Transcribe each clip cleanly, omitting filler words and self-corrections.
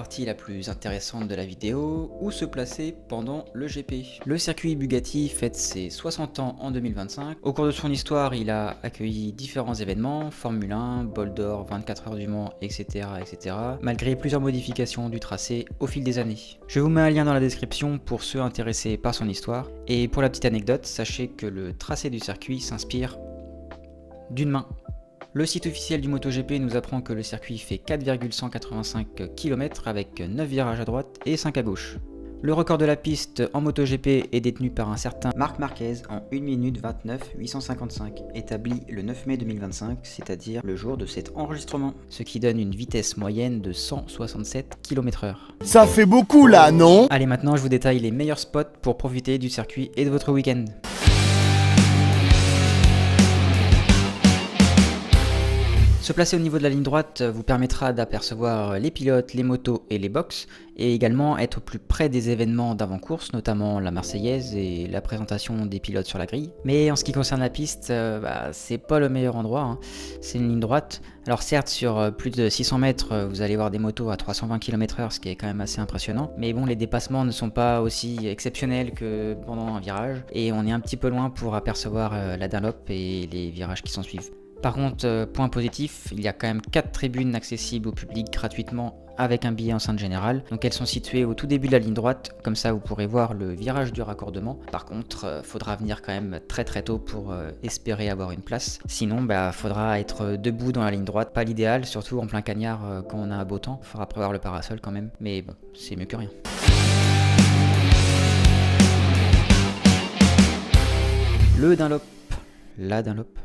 partie la plus intéressante de la vidéo, où se placer pendant le GP. Le circuit Bugatti fête ses 60 ans en 2025. Au cours de son histoire, il a accueilli différents événements, Formule 1, Bol d'Or, 24 heures du Mans, etc., malgré plusieurs modifications du tracé au fil des années. Je vous mets un lien dans la description pour ceux intéressés par son histoire. Et pour la petite anecdote, sachez que le tracé du circuit s'inspire d'une main. Le site officiel du MotoGP nous apprend que le circuit fait 4,185 km avec 9 virages à droite et 5 à gauche. Le record de la piste en MotoGP est détenu par un certain Marc Marquez en 1 minute 29 855, établi le 9 mai 2025, c'est-à-dire le jour de cet enregistrement, ce qui donne une vitesse moyenne de 167 km/h. Ça fait beaucoup là, non? Allez, maintenant je vous détaille les meilleurs spots pour profiter du circuit et de votre week-end. Se placer au niveau de la ligne droite vous permettra d'apercevoir les pilotes, les motos et les box, et également être au plus près des événements d'avant-course, notamment la Marseillaise et la présentation des pilotes sur la grille. Mais en ce qui concerne la piste, c'est pas le meilleur endroit, hein. C'est une ligne droite. Alors certes, sur plus de 600 mètres, vous allez voir des motos à 320 km/h, ce qui est quand même assez impressionnant. Mais bon, les dépassements ne sont pas aussi exceptionnels que pendant un virage, et on est un petit peu loin pour apercevoir la Dunlop et les virages qui s'en suivent. Par contre, point positif, il y a quand même 4 tribunes accessibles au public gratuitement avec un billet enceinte générale. Donc elles sont situées au tout début de la ligne droite, comme ça vous pourrez voir le virage du raccordement. Par contre, faudra venir quand même très tôt pour espérer avoir une place. Sinon, faudra être debout dans la ligne droite, pas l'idéal, surtout en plein cagnard quand on a un beau temps. Faudra prévoir le parasol quand même, mais bon, c'est mieux que rien. Le Dunlop, la Dunlop.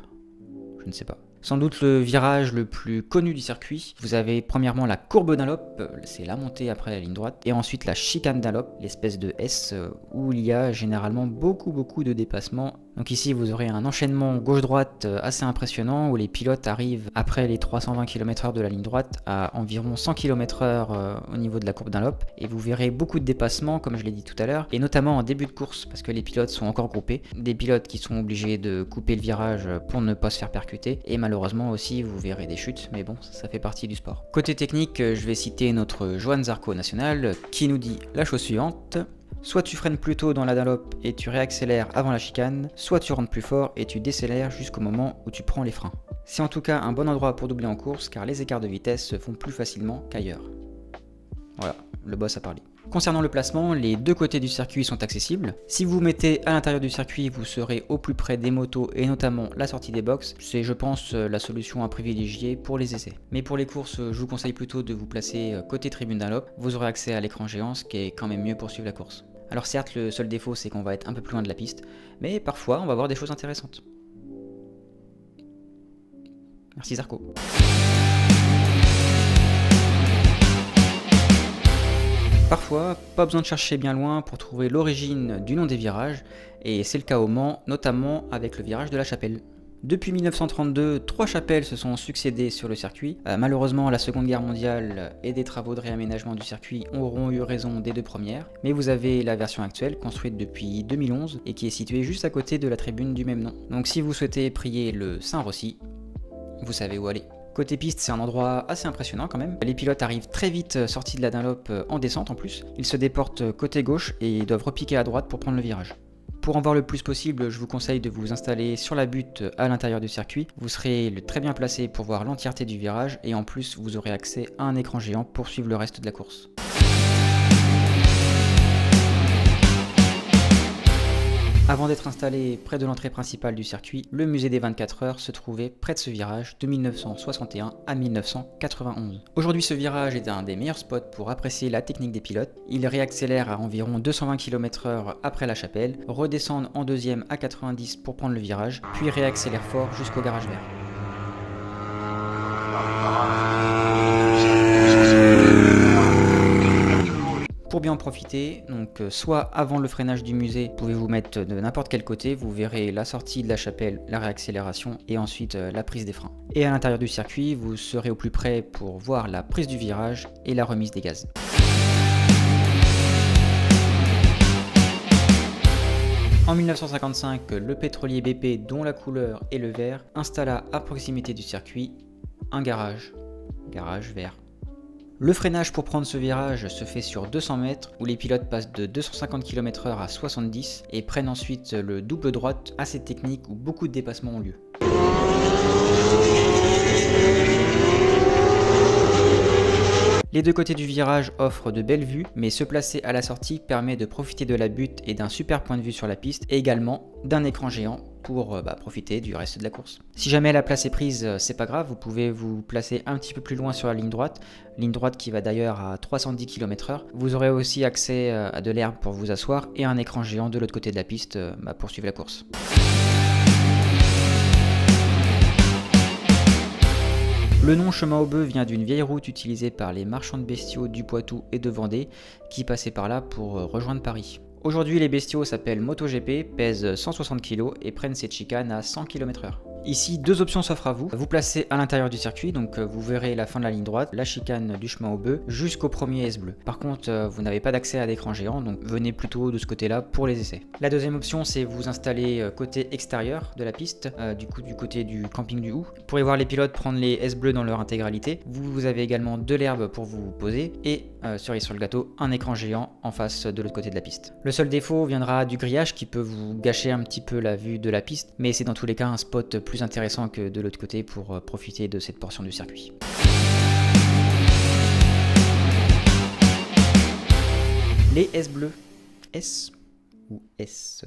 Je ne sais pas. Sans doute le virage le plus connu du circuit. Vous avez premièrement la courbe Dunlop, c'est la montée après la ligne droite, et ensuite la chicane Dunlop, l'espèce de S où il y a généralement beaucoup de dépassements. Donc ici vous aurez un enchaînement gauche-droite assez impressionnant où les pilotes arrivent après les 320 km/h de la ligne droite à environ 100 km/h au niveau de la courbe Dunlop, et vous verrez beaucoup de dépassements comme je l'ai dit tout à l'heure, et notamment en début de course parce que les pilotes sont encore groupés, des pilotes qui sont obligés de couper le virage pour ne pas se faire percuter, et malheureusement aussi vous verrez des chutes, mais bon, ça fait partie du sport. Côté technique, je vais citer notre Johan Zarco national qui nous dit la chose suivante: soit tu freines plus tôt dans la Dunlop et tu réaccélères avant la chicane, soit tu rentres plus fort et tu décélères jusqu'au moment où tu prends les freins. C'est en tout cas un bon endroit pour doubler en course car les écarts de vitesse se font plus facilement qu'ailleurs. Voilà, le boss a parlé. Concernant le placement, les deux côtés du circuit sont accessibles. Si vous vous mettez à l'intérieur du circuit, vous serez au plus près des motos et notamment la sortie des box. C'est, je pense, la solution à privilégier pour les essais. Mais pour les courses, je vous conseille plutôt de vous placer côté tribune Dunlop. Vous aurez accès à l'écran géant, ce qui est quand même mieux pour suivre la course. Alors certes, le seul défaut, c'est qu'on va être un peu plus loin de la piste, mais parfois, on va voir des choses intéressantes. Merci Zarco. Parfois, pas besoin de chercher bien loin pour trouver l'origine du nom des virages, et c'est le cas au Mans, notamment avec le virage de la Chapelle. Depuis 1932, 3 chapelles se sont succédées sur le circuit. Malheureusement, la Seconde Guerre mondiale et des travaux de réaménagement du circuit auront eu raison des 2 premières, mais vous avez la version actuelle, construite depuis 2011, et qui est située juste à côté de la tribune du même nom. Donc si vous souhaitez prier le Saint-Rossi, vous savez où aller. Côté piste, c'est un endroit assez impressionnant quand même. Les pilotes arrivent très vite sortis de la Dunlop en descente en plus. Ils se déportent côté gauche et doivent repiquer à droite pour prendre le virage. Pour en voir le plus possible, je vous conseille de vous installer sur la butte à l'intérieur du circuit. Vous serez très bien placé pour voir l'entièreté du virage et en plus vous aurez accès à un écran géant pour suivre le reste de la course. Avant d'être installé près de l'entrée principale du circuit, le musée des 24 heures se trouvait près de ce virage de 1961 à 1991. Aujourd'hui, ce virage est un des meilleurs spots pour apprécier la technique des pilotes. Ils réaccélèrent à environ 220 km/h après la Chapelle, redescendent en deuxième à 90 pour prendre le virage, puis réaccélèrent fort jusqu'au garage vert. Pour bien en profiter, donc soit avant le freinage du musée, vous pouvez vous mettre de n'importe quel côté, vous verrez la sortie de la Chapelle, la réaccélération et ensuite la prise des freins. Et à l'intérieur du circuit, vous serez au plus près pour voir la prise du virage et la remise des gaz. En 1955, le pétrolier BP, dont la couleur est le vert, installa à proximité du circuit un garage vert. Le freinage pour prendre ce virage se fait sur 200 mètres où les pilotes passent de 250 km/h à 70 et prennent ensuite le double droite assez technique où beaucoup de dépassements ont lieu. Les deux côtés du virage offrent de belles vues, mais se placer à la sortie permet de profiter de la butte et d'un super point de vue sur la piste, et également d'un écran géant pour profiter du reste de la course. Si jamais la place est prise, c'est pas grave, vous pouvez vous placer un petit peu plus loin sur la ligne droite qui va d'ailleurs à 310 km/h. Vous aurez aussi accès à de l'herbe pour vous asseoir et un écran géant de l'autre côté de la piste pour suivre la course. Le nom chemin aux bœufs vient d'une vieille route utilisée par les marchands de bestiaux du Poitou et de Vendée qui passaient par là pour rejoindre Paris. Aujourd'hui, les bestiaux s'appellent MotoGP, pèsent 160 kg et prennent cette chicane à 100 km/h. Ici, deux options s'offrent à vous. Vous placez à l'intérieur du circuit, donc vous verrez la fin de la ligne droite, la chicane du chemin aux bœufs, jusqu'au premier S bleu. Par contre, vous n'avez pas d'accès à l'écran géant, donc venez plutôt de ce côté-là pour les essais. La deuxième option, c'est vous installer côté extérieur de la piste, du côté du camping du Hou. Pour y voir les pilotes prendre les S bleus dans leur intégralité, vous avez également de l'herbe pour vous poser et, cerise sur le gâteau, un écran géant en face de l'autre côté de la piste. Le seul défaut viendra du grillage qui peut vous gâcher un petit peu la vue de la piste, mais c'est dans tous les cas un spot plus intéressant que de l'autre côté pour profiter de cette portion du circuit. Les S bleus. S ou S?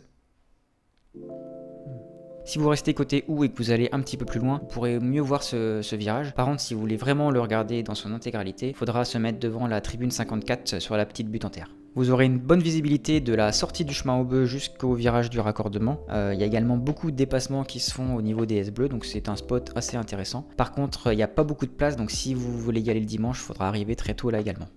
Si vous restez côté Hou et que vous allez un petit peu plus loin, vous pourrez mieux voir ce virage. Par contre, si vous voulez vraiment le regarder dans son intégralité, il faudra se mettre devant la tribune 54 sur la petite butte en terre. Vous aurez une bonne visibilité de la sortie du chemin aux bœufs jusqu'au virage du raccordement. Il y a également beaucoup de dépassements qui se font au niveau des S bleus, donc c'est un spot assez intéressant. Par contre, il n'y a pas beaucoup de place, donc si vous voulez y aller le dimanche, il faudra arriver très tôt là également.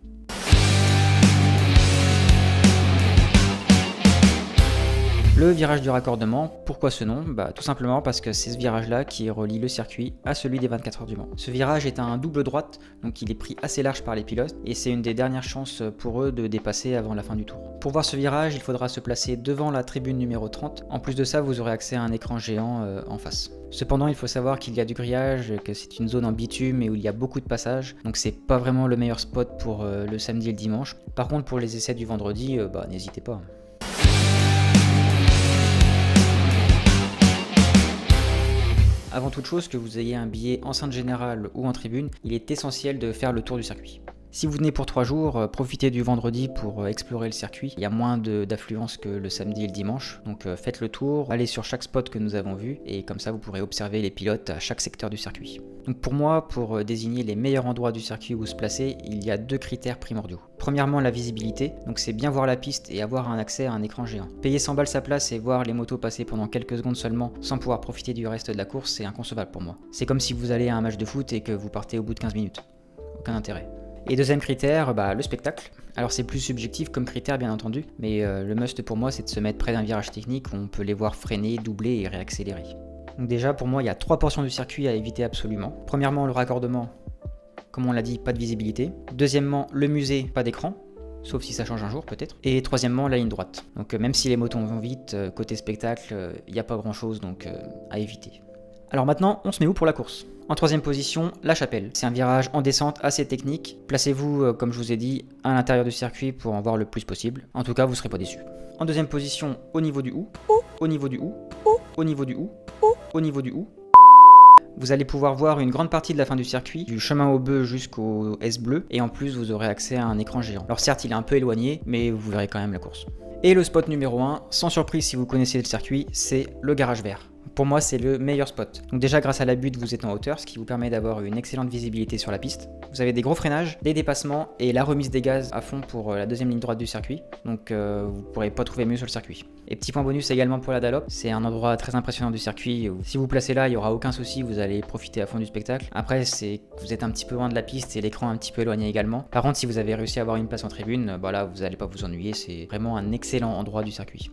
Le virage du raccordement, pourquoi ce nom? Tout simplement parce que c'est ce virage-là qui relie le circuit à celui des 24 heures du Mans. Ce virage est un double droite, donc il est pris assez large par les pilotes, et c'est une des dernières chances pour eux de dépasser avant la fin du tour. Pour voir ce virage, il faudra se placer devant la tribune numéro 30. En plus de ça, vous aurez accès à un écran géant en face. Cependant, il faut savoir qu'il y a du grillage, que c'est une zone en bitume et où il y a beaucoup de passages, donc c'est pas vraiment le meilleur spot pour le samedi et le dimanche. Par contre, pour les essais du vendredi, n'hésitez pas. Avant toute chose, que vous ayez un billet enceinte générale ou en tribune, il est essentiel de faire le tour du circuit. Si vous venez pour 3 jours, profitez du vendredi pour explorer le circuit. Il y a moins d'affluence que le samedi et le dimanche, donc faites le tour, allez sur chaque spot que nous avons vu, et comme ça vous pourrez observer les pilotes à chaque secteur du circuit. Donc pour moi, pour désigner les meilleurs endroits du circuit où se placer, il y a 2 critères primordiaux. Premièrement, la visibilité, donc c'est bien voir la piste et avoir un accès à un écran géant. Payer 100 balles sa place et voir les motos passer pendant quelques secondes seulement sans pouvoir profiter du reste de la course, c'est inconcevable pour moi. C'est comme si vous allez à un match de foot et que vous partez au bout de 15 minutes. Aucun intérêt. Et deuxième critère, le spectacle. Alors c'est plus subjectif comme critère bien entendu, mais le must pour moi c'est de se mettre près d'un virage technique où on peut les voir freiner, doubler et réaccélérer. Donc déjà pour moi il y a 3 portions du circuit à éviter absolument. Premièrement le raccordement, comme on l'a dit, pas de visibilité. Deuxièmement le musée, pas d'écran, sauf si ça change un jour peut-être. Et troisièmement la ligne droite. Donc même si les motos vont vite, côté spectacle, il n'y a pas grand chose donc à éviter. Alors maintenant on se met où pour la course? En troisième position, la Chapelle. C'est un virage en descente assez technique. Placez-vous, comme je vous ai dit, à l'intérieur du circuit pour en voir le plus possible. En tout cas, vous ne serez pas déçus. En deuxième position, au niveau du Hou, au niveau du Hou, au niveau du Hou, au niveau du Hou. Vous allez pouvoir voir une grande partie de la fin du circuit, du chemin aux bœufs jusqu'au S bleu, et en plus vous aurez accès à un écran géant. Alors certes, il est un peu éloigné, mais vous verrez quand même la course. Et le spot numéro 1, sans surprise si vous connaissez le circuit, c'est le garage vert. Pour moi, c'est le meilleur spot. Donc déjà, grâce à la butte, vous êtes en hauteur, ce qui vous permet d'avoir une excellente visibilité sur la piste. Vous avez des gros freinages, des dépassements et la remise des gaz à fond pour la deuxième ligne droite du circuit. Donc vous ne pourrez pas trouver mieux sur le circuit. Et petit point bonus également pour la Dallop, c'est un endroit très impressionnant du circuit. Si vous placez là, il n'y aura aucun souci, vous allez profiter à fond du spectacle. Après, c'est que vous êtes un petit peu loin de la piste et l'écran un petit peu éloigné également. Par contre, si vous avez réussi à avoir une place en tribune, là, vous n'allez pas vous ennuyer, c'est vraiment un excellent endroit du circuit.